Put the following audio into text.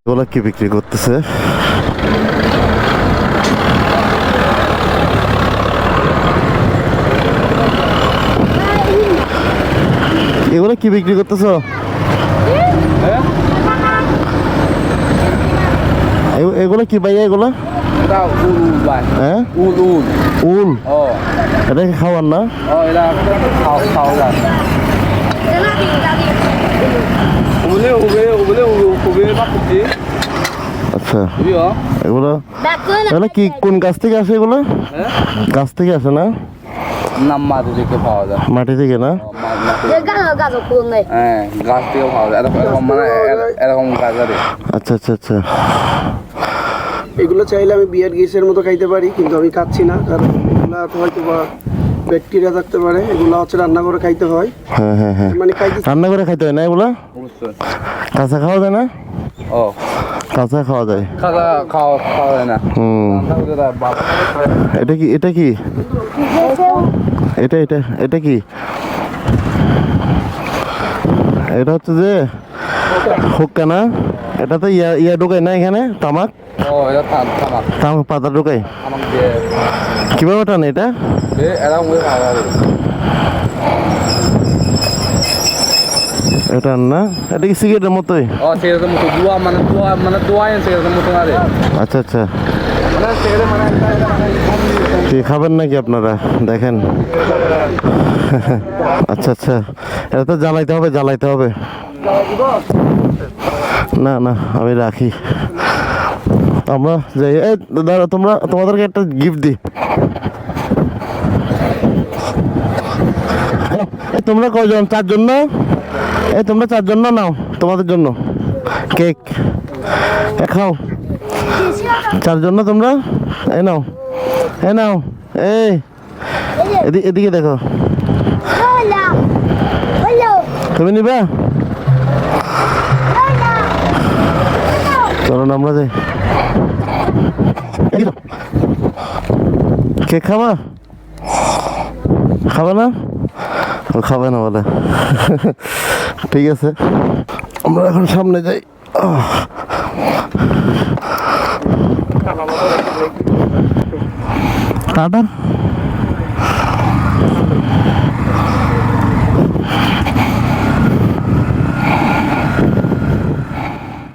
এগুলো কি বিক্রি করতেছে? এগুলো কি বিক্রি করতেছো? এগুলো কি ভাইয়া এগুলো? হ্যাঁ উল। এটা কি খাওয়ার না? আচ্ছা এগুলো এগুলো কি কোন গাছ থেকে আসে? এগুলো গাছ থেকে আসে না? মাটি থেকে পাওয়া যায়। মাটি থেকে না? হ্যাঁ গাছ থেকে পাওয়া যায়, এরকম মানে এরকম গাছ আর আচ্ছা আচ্ছা আচ্ছা। এগুলো চাইলে আমি বিয়ার গ্যাসের মতো খাইতে পারি, কিন্তু আমি খাচ্ছি না, কারণ এগুলো হয়তো বা ব্যাকটেরিয়া থাকতে পারে। এগুলো হচ্ছে রান্না করে খাইতে হয়। হ্যাঁ হ্যাঁ হ্যাঁ, মানে খাইতে রান্না করে খাইতে হয় না এগুলো? অবশ্যই। কাঁচা খাওয়া যায় না? ও কাঁচা খাওয়া যায়। খাওয়া খাওয়া যায় না। এটা কি এটা কি এটা এটা এটা কি? এটা হচ্ছে যে হুক্কা না? এটা তো ইয়া ঢোকায় না এখানে? তামাক ও এটা তামাক তামাক পাতা ঢোকায়। তামাক দিয়ে কিভাবে টানে এটা? এরকম করে খাওয়া যাবে। এটা না, এটা কি সিগারেটের মতোই? ও সিগারেটের মতো দোয়া মানে সিগারেটের মতো না রে। আচ্ছা আচ্ছা, মানে সিগারেট মানে কি খাবেন নাকি আপনারা? দেখেন। আচ্ছা আচ্ছা, এটা তো জ্বালাইতে হবে। না না আমি রাখি। আমরা যাই। এই দাদা তোমাদেরকে একটা গিফট দিই। তোমরা কয়জন? 4 জন না? তোমরা 4 জন না? নাও তোমাদের জন্য কেক। খাও। 4 জন না তোমরা? নাও নাও। এদিকে দেখো। তুমি নিবা? চলো না আমরা যাই। কেক খাবা না? ও খাবে না বলে। ঠিক আছে, আমরা এখন সামনে যাই। টাটা।